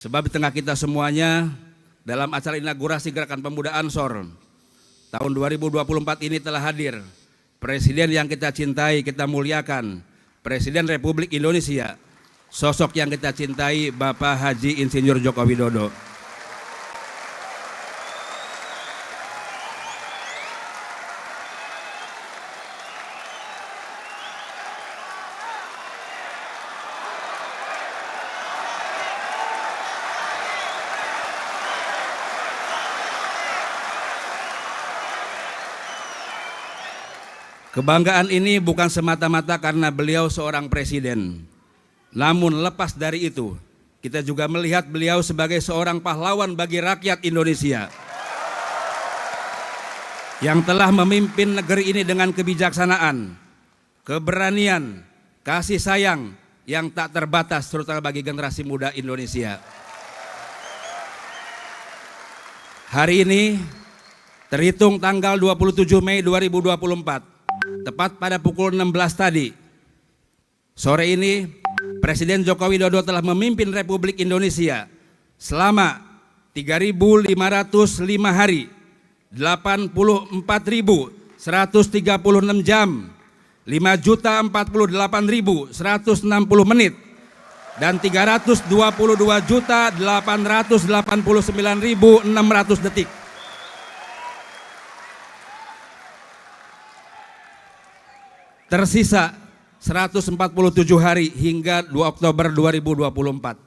Sebab di tengah kita semuanya dalam acara inaugurasi Gerakan Pemuda Ansor tahun 2024 ini telah hadir Presiden yang kita cintai, kita muliakan, Presiden Republik Indonesia, sosok yang kita cintai Bapak Haji Insinyur Joko Widodo. Kebanggaan ini bukan semata-mata karena beliau seorang presiden. Namun lepas dari itu, kita juga melihat beliau sebagai seorang pahlawan bagi rakyat Indonesia yang telah memimpin negeri ini dengan kebijaksanaan, keberanian, kasih sayang yang tak terbatas terutama bagi generasi muda Indonesia. Hari ini terhitung tanggal 27 Mei 2024, tepat pada pukul 16 tadi, sore ini Presiden Joko Widodo telah memimpin Republik Indonesia selama 3.505 hari, 84.136 jam, 5.048.160 menit, dan 322.889.600 detik. Tersisa 147 hari hingga 2 Oktober 2024.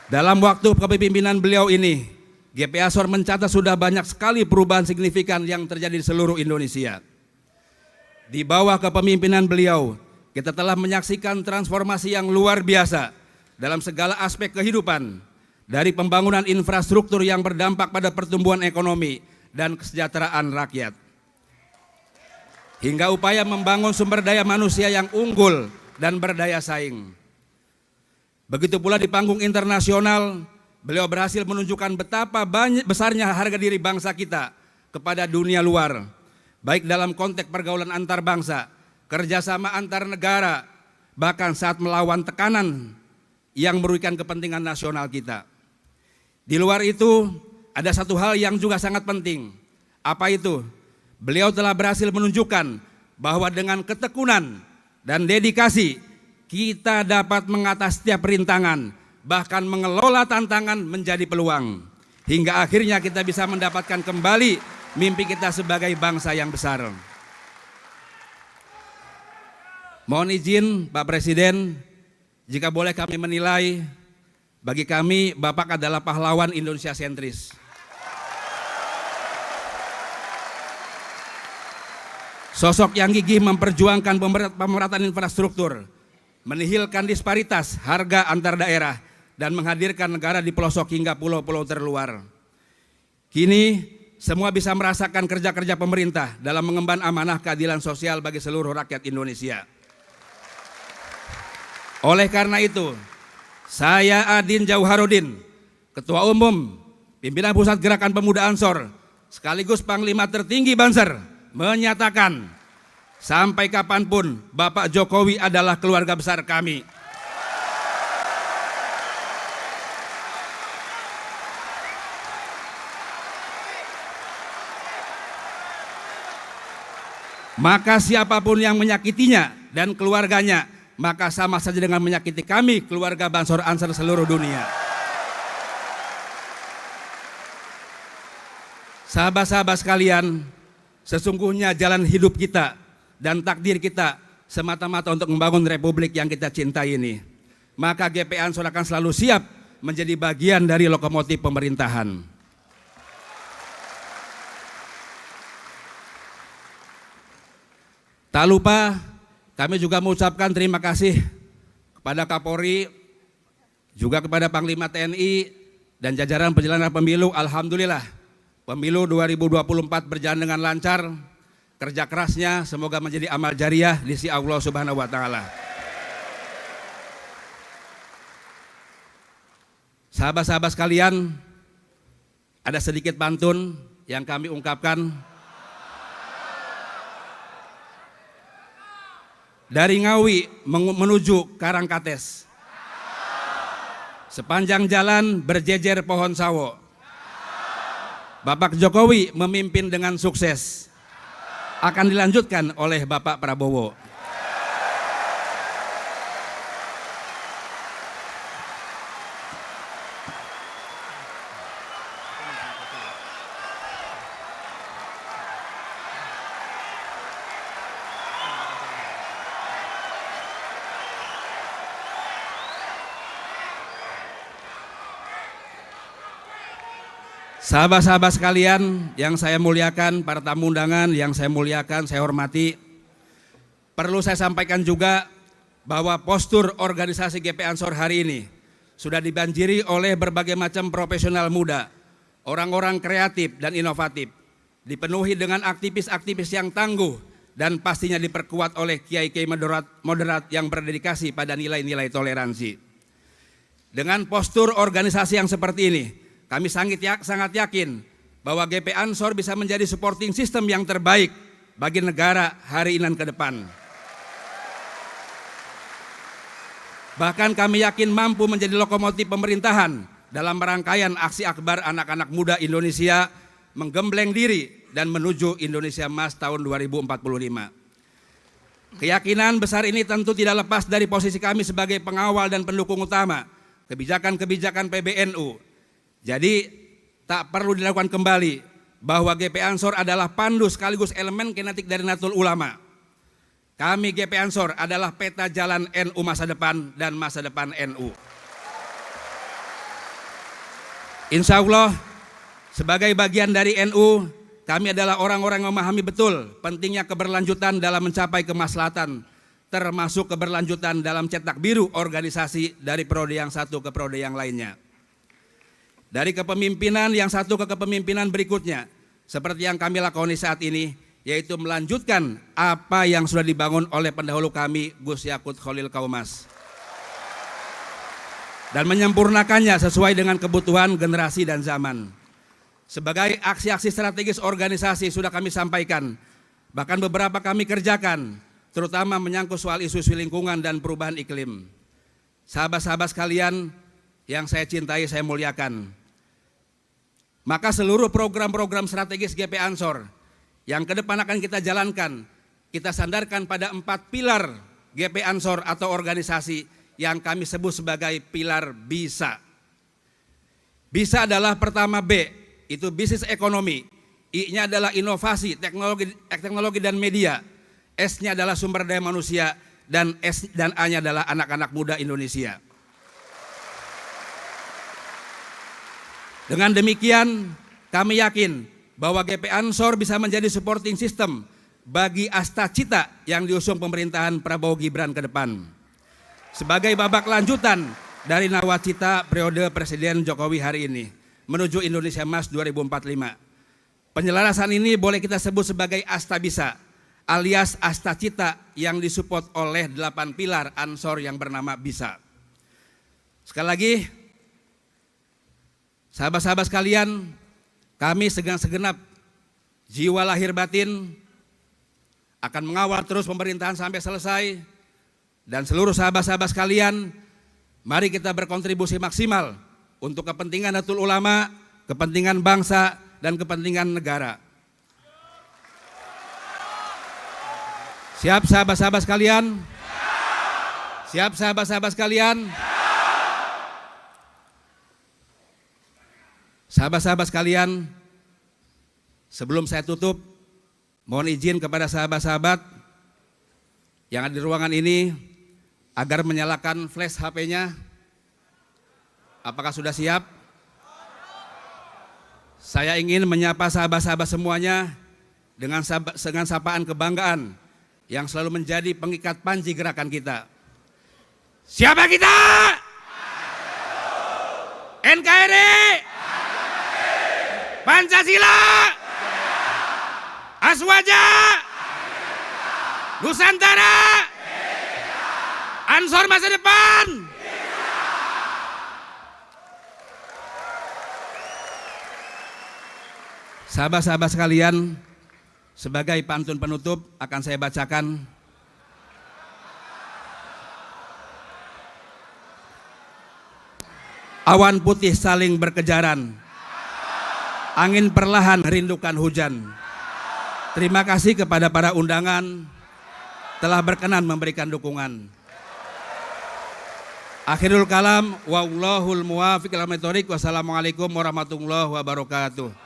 Dalam waktu kepemimpinan beliau ini, GP Ansor mencatat sudah banyak sekali perubahan signifikan yang terjadi di seluruh Indonesia. Di bawah kepemimpinan beliau, kita telah menyaksikan transformasi yang luar biasa dalam segala aspek kehidupan, dari pembangunan infrastruktur yang berdampak pada pertumbuhan ekonomi dan kesejahteraan rakyat, hingga upaya membangun sumber daya manusia yang unggul dan berdaya saing. Begitu pula di panggung internasional, beliau berhasil menunjukkan betapa besarnya harga diri bangsa kita kepada dunia luar, baik dalam konteks pergaulan antar bangsa, kerjasama antar negara, bahkan saat melawan tekanan yang merugikan kepentingan nasional kita. Di luar itu, ada satu hal yang juga sangat penting. Apa itu? Beliau telah berhasil menunjukkan bahwa dengan ketekunan dan dedikasi kita dapat mengatasi setiap rintangan, bahkan mengelola tantangan menjadi peluang, hingga akhirnya kita bisa mendapatkan kembali mimpi kita sebagai bangsa yang besar. Mohon izin Pak Presiden, jika boleh kami menilai, bagi kami Bapak adalah pahlawan Indonesia sentris. Sosok yang gigih memperjuangkan pemerataan infrastruktur, menihilkan disparitas harga antar daerah, dan menghadirkan negara di pelosok hingga pulau-pulau terluar. Kini semua bisa merasakan kerja-kerja pemerintah dalam mengemban amanah keadilan sosial bagi seluruh rakyat Indonesia. Oleh karena itu, saya Adin Jauharudin, Ketua Umum Pimpinan Pusat Gerakan Pemuda Ansor, sekaligus Panglima Tertinggi Banser, menyatakan sampai kapanpun Bapak Jokowi adalah keluarga besar kami. Maka siapapun yang menyakitinya dan keluarganya, maka sama saja dengan menyakiti kami, keluarga Bansor Ansor seluruh dunia. Sahabat-sahabat sekalian, sesungguhnya jalan hidup kita dan takdir kita semata-mata untuk membangun republik yang kita cintai ini. Maka GP Ansor akan selalu siap menjadi bagian dari lokomotif pemerintahan. Tak lupa kami juga mengucapkan terima kasih kepada Kapolri, juga kepada Panglima TNI dan jajaran penyelenggara pemilu. Alhamdulillah, pemilu 2024 berjalan dengan lancar. Kerja kerasnya semoga menjadi amal jariah di sisi Allah Subhanahu wa Ta'ala. Sahabat-sahabat sekalian, ada sedikit pantun yang kami ungkapkan. Dari Ngawi menuju Karangkates, Sepanjang jalan berjejer pohon sawo. Bapak Jokowi memimpin dengan sukses. Akan dilanjutkan oleh Bapak Prabowo. Sahabat-sahabat sekalian yang saya muliakan, para tamu undangan yang saya muliakan, saya hormati. Perlu saya sampaikan juga bahwa postur organisasi GP Ansor hari ini sudah dibanjiri oleh berbagai macam profesional muda, orang-orang kreatif dan inovatif, dipenuhi dengan aktivis-aktivis yang tangguh dan pastinya diperkuat oleh kiai-kiai moderat yang berdedikasi pada nilai-nilai toleransi. Dengan postur organisasi yang seperti ini, kami sangat yakin bahwa GP Ansor bisa menjadi supporting system yang terbaik bagi negara hari ini dan ke depan. Bahkan kami yakin mampu menjadi lokomotif pemerintahan dalam rangkaian aksi akbar anak-anak muda Indonesia menggembleng diri dan menuju Indonesia Emas tahun 2045. Keyakinan besar ini tentu tidak lepas dari posisi kami sebagai pengawal dan pendukung utama kebijakan-kebijakan PBNU. Jadi tak perlu dilakukan kembali bahwa GP Ansor adalah pandu sekaligus elemen kinetik dari Nahdlatul Ulama. Kami GP Ansor adalah peta jalan NU masa depan dan masa depan NU. Insya Allah sebagai bagian dari NU, kami adalah orang-orang yang memahami betul pentingnya keberlanjutan dalam mencapai kemaslahatan, termasuk keberlanjutan dalam cetak biru organisasi dari periode yang satu ke periode yang lainnya. Dari kepemimpinan yang satu ke kepemimpinan berikutnya, seperti yang kami lakoni saat ini, yaitu melanjutkan apa yang sudah dibangun oleh pendahulu kami, Gus Yakut Khalil Kaumas, dan menyempurnakannya sesuai dengan kebutuhan generasi dan zaman. Sebagai aksi-aksi strategis organisasi sudah kami sampaikan, bahkan beberapa kami kerjakan, terutama menyangkut soal isu-isu lingkungan dan perubahan iklim. Sahabat-sahabat sekalian yang saya cintai, saya muliakan, maka seluruh program-program strategis GP Ansor yang ke depan akan kita jalankan, kita sandarkan pada 4 pilar GP Ansor atau organisasi yang kami sebut sebagai pilar bisa. Bisa adalah pertama B, itu bisnis ekonomi. I-nya adalah inovasi, teknologi dan media. S-nya adalah sumber daya manusia, dan A-nya adalah anak-anak muda Indonesia. Dengan demikian, kami yakin bahwa GP Ansor bisa menjadi supporting system bagi Astacita yang diusung pemerintahan Prabowo Gibran ke depan. Sebagai babak lanjutan dari nawacita periode Presiden Jokowi hari ini menuju Indonesia Emas 2045. Penyelarasan ini boleh kita sebut sebagai Astabisa alias Astacita yang disupport oleh 8 pilar Ansor yang bernama Bisa. Sekali lagi, sahabat-sahabat sekalian, kami segenap jiwa lahir batin akan mengawal terus pemerintahan sampai selesai. Dan seluruh sahabat-sahabat sekalian, mari kita berkontribusi maksimal untuk kepentingan Nahdlatul Ulama, kepentingan bangsa, dan kepentingan negara. Siap sahabat-sahabat sekalian? Siap sahabat-sahabat sekalian? Sahabat-sahabat sekalian, sebelum saya tutup, mohon izin kepada sahabat-sahabat yang ada di ruangan ini agar menyalakan flash HP-nya. Apakah sudah siap? Saya ingin menyapa sahabat-sahabat semuanya dengan sapaan kebanggaan yang selalu menjadi pengikat panji gerakan kita. Siapa kita? NKRI, Pancasila, Aswaja, Nusantara, Ansor masa depan. Sahabat-sahabat sekalian, sebagai pantun penutup akan saya bacakan Awan putih saling berkejaran, angin perlahan rindukan hujan. Terima kasih kepada para undangan telah berkenan memberikan dukungan. Akhirul kalam, wallahul muwaffiq ila aqwamit thoriq. Wassalamualaikum warahmatullahi wabarakatuh.